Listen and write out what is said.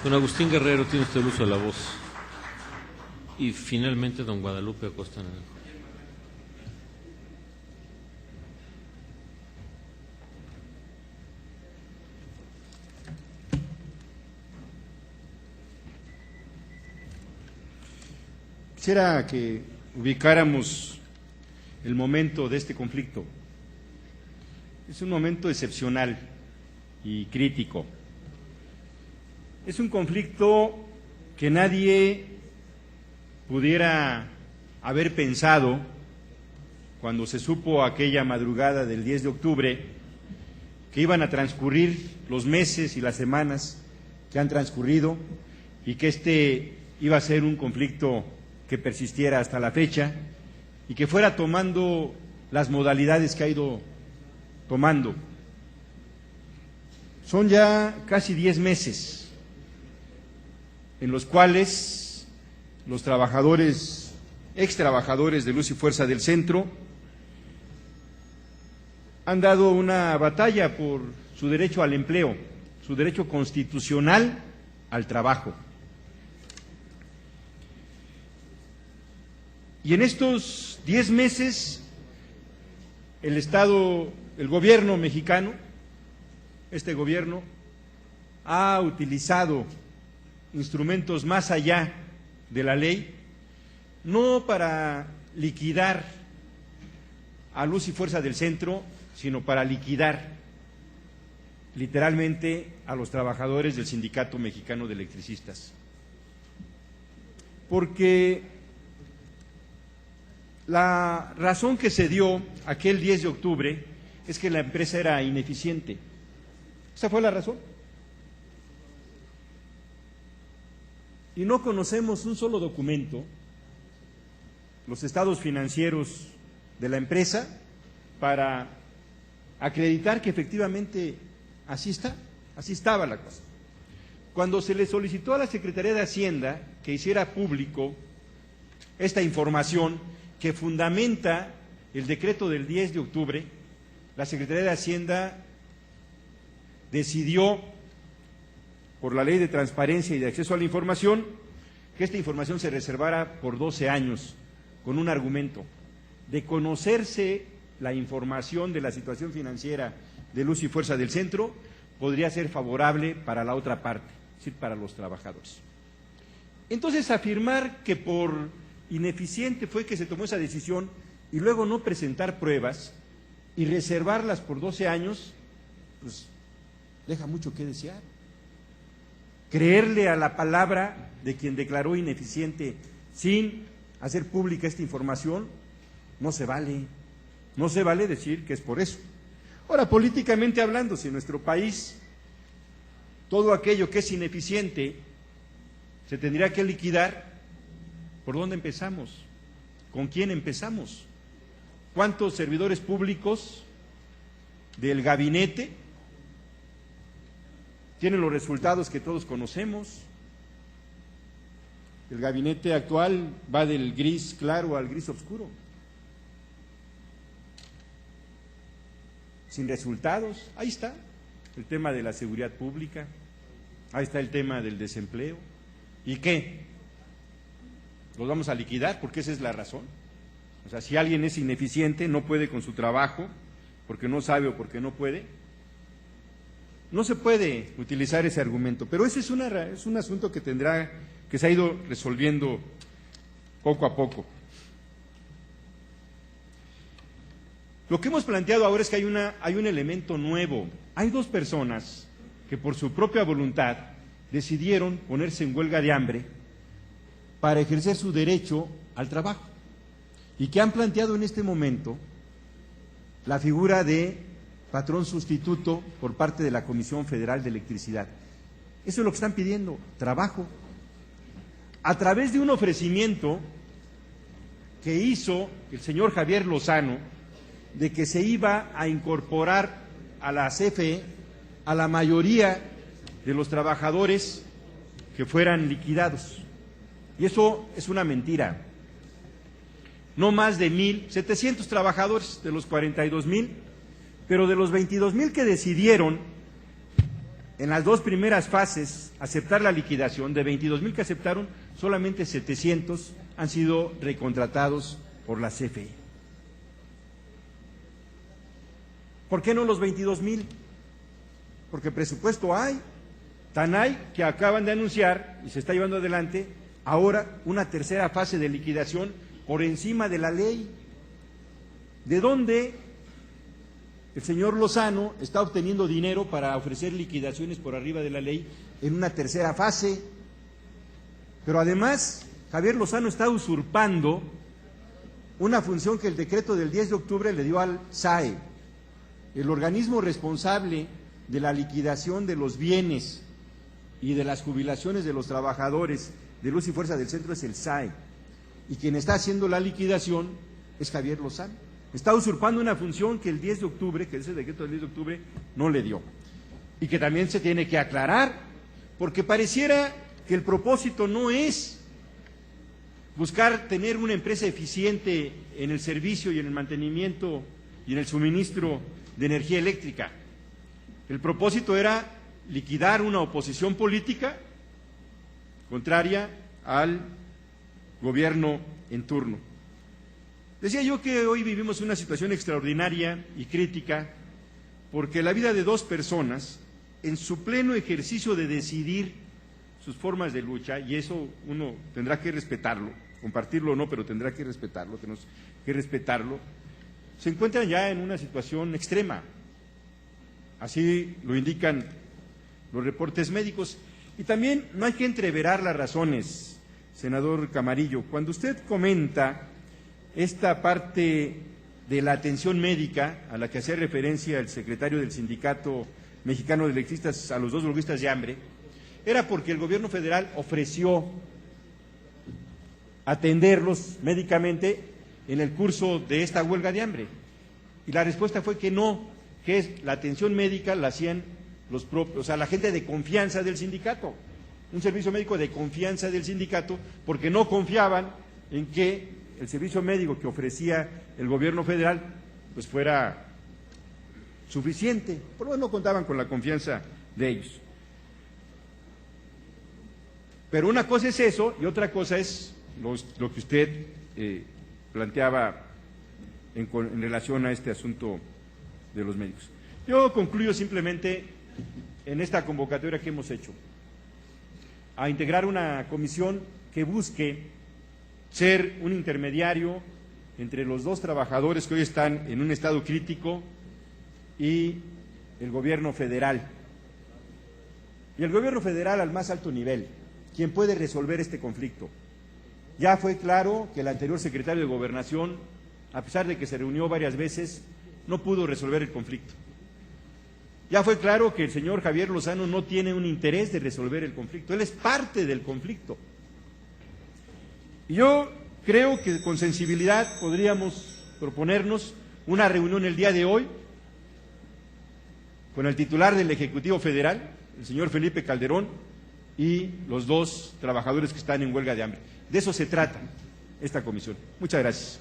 Don Agustín Guerrero, tiene usted el uso de la voz. Y finalmente, don Guadalupe Acosta Naranjo. Quisiera que ubicáramos el momento de este conflicto. Es un momento excepcional y crítico. Es un conflicto que nadie pudiera haber pensado cuando se supo aquella madrugada del 10 de octubre que iban a transcurrir los meses y las semanas que han transcurrido y que este iba a ser un conflicto que persistiera hasta la fecha y que fuera tomando las modalidades que ha ido tomando. Son ya casi 10 meses en los cuales los trabajadores, ex trabajadores de Luz y Fuerza del Centro, han dado una batalla por su derecho al empleo, su derecho constitucional al trabajo. Y en estos 10 meses, el gobierno mexicano, este gobierno, ha utilizado instrumentos más allá de la ley, no para liquidar a Luz y Fuerza del Centro, sino para liquidar literalmente a los trabajadores del Sindicato Mexicano de Electricistas. Porque la razón que se dio aquel 10 de octubre es que la empresa era ineficiente. Esa fue la razón. Y no conocemos un solo documento, los estados financieros de la empresa, para acreditar que efectivamente así estaba la cosa. Cuando se le solicitó a la Secretaría de Hacienda que hiciera público esta información que fundamenta el decreto del 10 de octubre, la Secretaría de Hacienda decidió, por la Ley de Transparencia y de Acceso a la Información, que esta información se reservara por 12 años, con un argumento: de conocerse la información de la situación financiera de Luz y Fuerza del Centro, podría ser favorable para la otra parte, es decir, para los trabajadores. Entonces, afirmar que por ineficiente fue que se tomó esa decisión y luego no presentar pruebas y reservarlas por 12 años, pues deja mucho que desear. Creerle a la palabra de quien declaró ineficiente sin hacer pública esta información no se vale. No se vale decir que es por eso. Ahora, políticamente hablando, si en nuestro país todo aquello que es ineficiente se tendría que liquidar, ¿por dónde empezamos? ¿Con quién empezamos? ¿Cuántos servidores públicos del gabinete tienen los resultados que todos conocemos? El gabinete actual va del gris claro al gris oscuro, sin resultados. Ahí está el tema de la seguridad pública, ahí está el tema del desempleo. ¿Y qué? ¿Los vamos a liquidar? Porque esa es la razón. O sea, si alguien es ineficiente, no puede con su trabajo, porque no sabe o porque no puede, no se puede utilizar ese argumento. Pero ese es un asunto que se ha ido resolviendo poco a poco. Lo que hemos planteado ahora es que hay un elemento nuevo. Hay dos personas que por su propia voluntad decidieron ponerse en huelga de hambre para ejercer su derecho al trabajo y que han planteado en este momento la figura de patrón sustituto por parte de la Comisión Federal de Electricidad. Eso es lo que están pidiendo, trabajo. A través de un ofrecimiento que hizo el señor Javier Lozano, de que se iba a incorporar a la CFE a la mayoría de los trabajadores que fueran liquidados. Y eso es una mentira. No más de 1,700 trabajadores de los 42,000, pero de los 22,000 que decidieron en las dos primeras fases aceptar la liquidación. De 22,000 que aceptaron, solamente 700 han sido recontratados por la CFE. ¿Por qué no los 22,000? Porque presupuesto hay, tan hay que acaban de anunciar, y se está llevando adelante, ahora una tercera fase de liquidación por encima de la ley. ¿De dónde el señor Lozano está obteniendo dinero para ofrecer liquidaciones por arriba de la ley en una tercera fase? Pero además, Javier Lozano está usurpando una función que el decreto del 10 de octubre le dio al SAE, el organismo responsable de la liquidación de los bienes y de las jubilaciones de los trabajadores de luz y fuerza del centro es el SAE, y quien está haciendo la liquidación es Javier Lozano. Está usurpando una función que el 10 de octubre, que ese decreto del 10 de octubre no le dio, y que también se tiene que aclarar, porque pareciera que el propósito no es buscar tener una empresa eficiente en el servicio y en el mantenimiento y en el suministro de energía eléctrica. El propósito era liquidar una oposición política contraria al gobierno en turno. Decía yo que hoy vivimos una situación extraordinaria y crítica porque la vida de dos personas, en su pleno ejercicio de decidir sus formas de lucha, y eso uno tendrá que respetarlo, compartirlo o no, pero tendrá que respetarlo, tenemos que respetarlo, se encuentran ya en una situación extrema. Así lo indican los reportes médicos. Y también no hay que entreverar las razones, senador Camarillo. Cuando usted comenta esta parte de la atención médica a la que hacía referencia el secretario del Sindicato Mexicano de Electricistas a los dos huelguistas de hambre, era porque el gobierno federal ofreció atenderlos médicamente en el curso de esta huelga de hambre. Y la respuesta fue que no, que es la atención médica la hacían los propios, o sea, la gente de confianza del sindicato, un servicio médico de confianza del sindicato, porque no confiaban en que el servicio médico que ofrecía el gobierno federal pues fuera suficiente, por lo menos no contaban con la confianza de ellos. Pero una cosa es eso y otra cosa es lo que usted planteaba en relación a este asunto de los médicos. Yo concluyo simplemente en esta convocatoria que hemos hecho a integrar una comisión que busque ser un intermediario entre los dos trabajadores que hoy están en un estado crítico y el gobierno federal. Y el gobierno federal al más alto nivel, quien puede resolver este conflicto. Ya fue claro que el anterior secretario de Gobernación, a pesar de que se reunió varias veces, no pudo resolver el conflicto. Ya fue claro que el señor Javier Lozano no tiene un interés de resolver el conflicto, él es parte del conflicto. Y yo creo que con sensibilidad podríamos proponernos una reunión el día de hoy con el titular del Ejecutivo Federal, el señor Felipe Calderón, y los dos trabajadores que están en huelga de hambre. De eso se trata esta comisión. Muchas gracias.